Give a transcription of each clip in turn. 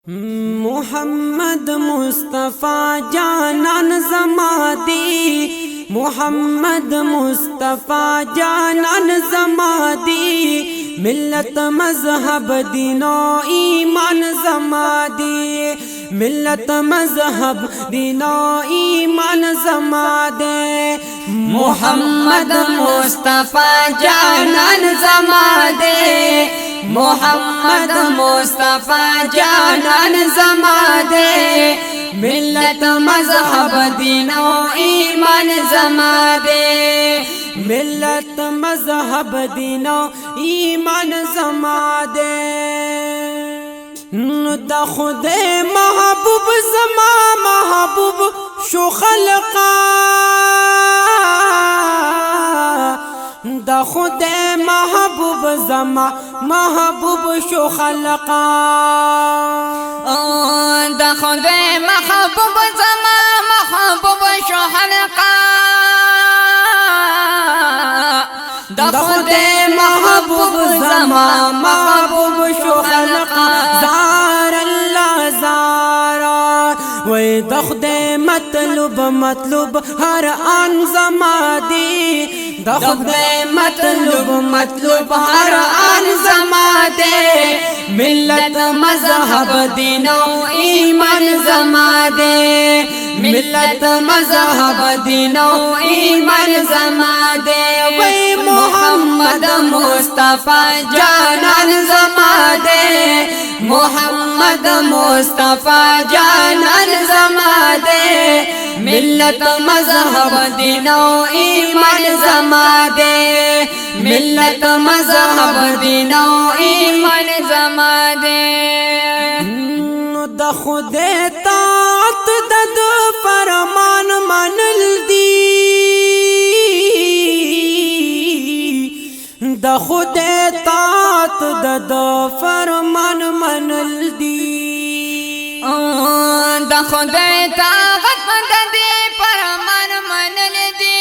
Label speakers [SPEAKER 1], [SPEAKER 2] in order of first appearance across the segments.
[SPEAKER 1] محمد مصطفی جانان زمادی، محمد مصطفی جانان زمادی، ملت مذہب دین و ایمان زمادی، ملت مذہب دین و ایمان زمادی،
[SPEAKER 2] محمد مصطفی جانان زمادی، محمد مصطفی جانان زمادی، ملت مذہب دین و ایمان زمادی،
[SPEAKER 1] ملت مذہب دین و ایمان زمادی، دا خود محبوب زما محبوب شو خلقا، دا خود محبوب زما محبوب شو خلقا،
[SPEAKER 2] دا خود محبوب زما محبوب شو خلقا، دا خود محبوب زما محبوب شو خلقا،
[SPEAKER 1] زار اللہ زارا وی دا خود مطلوب مطلوب ہر آن زمادی، دا خود
[SPEAKER 2] مطلوب مطلوب ہر آن زمادی، ملت مذہب دین و ایمان زمادی، ملت مذہب دین و ایمان زمادی، وی محمد مصطفی جانان زمادی، محمد مصطفی جانان زمادی، ملت مذہب دین و ایمان زمادی، ملت مذہب دین و ایمان زمادی،
[SPEAKER 1] دا خود طاعت دد فرمان منل دی، دا خود طاعت دد فرمان منل دی،
[SPEAKER 2] دا خود طاعت دد فرمان منل دی،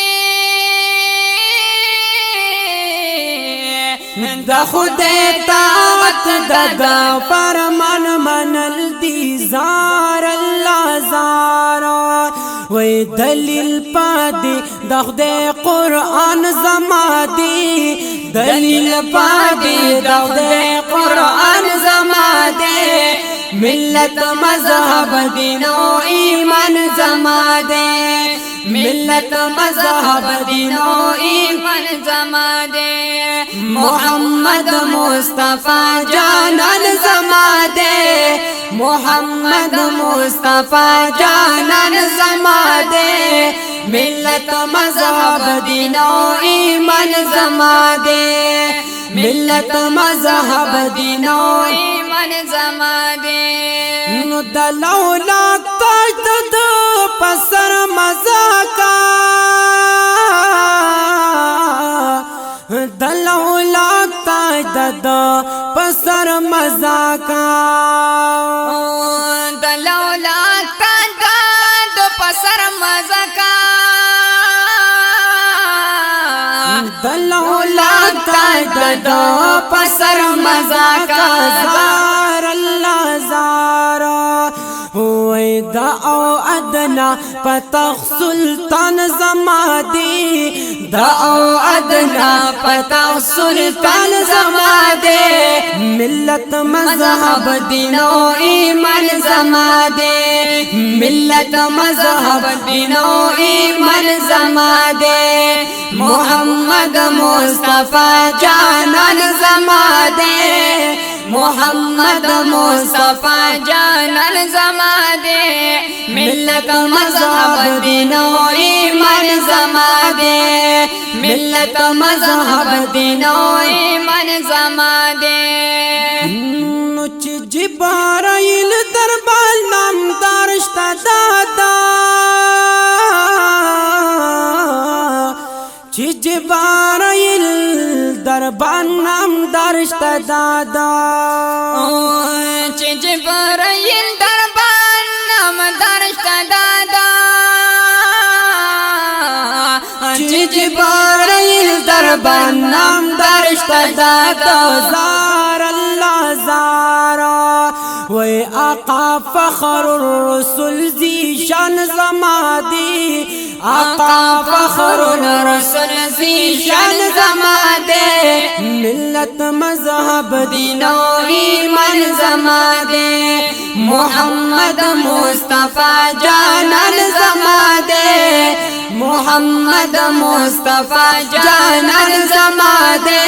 [SPEAKER 1] دا خود طاعت دد فرمان منل دی، زار اللہ زارا وی دلیل پادی دا خود قرآن زمادی، دلیل پادی دا خود قرآن زمادی، ملت مذہب دین و ایمان زمادی، ملت مذہب دین و ایمان زمادی، محمد مصطفی جانان زمادی، محمد مصطفی جانان زمادی، ملت مذہب دین و ایمان زمادی، ملت مذہب دین و
[SPEAKER 2] ایمان زمادی،
[SPEAKER 1] دلولا تاج دو پسر مزاکا، دلولا تاج دو پسر مزاکا،
[SPEAKER 2] دلولا تاج دو پسر مزاکا،
[SPEAKER 1] دلولا تاج دو پسر مزاکا، زار اللہ زارا ہوئی دا او ادنا پتخ سلطان زمادی، دا او ادنا پتخ سلطان زمادی، ملت مذہب دین و ایمان زمادی، ملت مذہب دین و ایمان زمادی، محمد مصطفی جانان زمادی، محمد مصطفی جانان زمادی، ملت مذہب دین و ایمان زمادی، ملت مذہب دین و ایمان زمادی، نوچ جبرائیل دربال نام دارشتا دادا، چی جبرائیل دربال نام دارشتا دادا،
[SPEAKER 2] چی جبرائیل دربال نام دارشتا دادا،
[SPEAKER 1] چی جبرائیل دربال نام دارشتا دادا، زار اللہ زارا وی آقا فخر الرسل زیشان زمادی آقا فخر الرسل
[SPEAKER 2] زیشان زمادے
[SPEAKER 1] ملت مذہب
[SPEAKER 2] دین و ایمان زمادے محمد مصطفیٰ جانان زمادے محمد مصطفیٰ جانان زمادے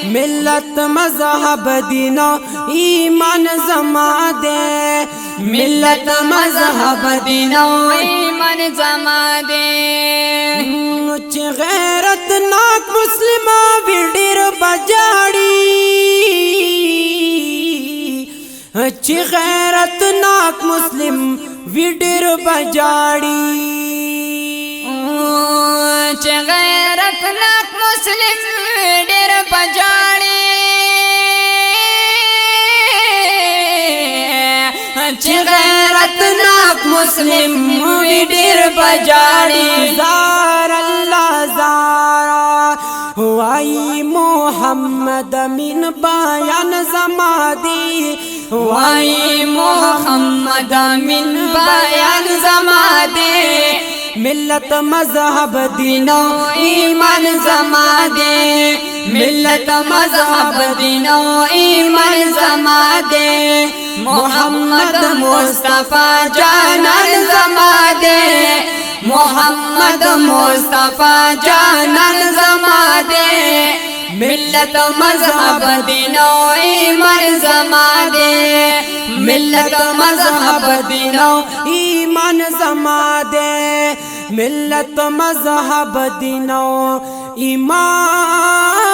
[SPEAKER 1] ملت مذہب دین و ایمان زمادے
[SPEAKER 2] ملت مذہب دین و ایمان زمادے
[SPEAKER 1] چی غیرت ناک مسلمہ ویڈیر بجاڑی چی غیرت ناک مسلم ویڈیر بجاڑی
[SPEAKER 2] چی غیرت ناک مسلم ویڈیر بجاڑی چی غیرت ناک مسلم ویڈیر بجاڑی
[SPEAKER 1] زار اللہ زارا وائی محمد من بیان زمادی
[SPEAKER 2] وائی محمد من بیان زمادے
[SPEAKER 1] ملت مذہب دین
[SPEAKER 2] و ایمان زمادے ملت مذہب دین و ایمان زمادے محمد مصطفیٰ جانان زمادے محمد مصطفیٰ جانان زمادے ملت مذہب دین و ایمان زمادے ملت مذہب دین و
[SPEAKER 1] ایمان زمادے ملت مذہب دین و ایمان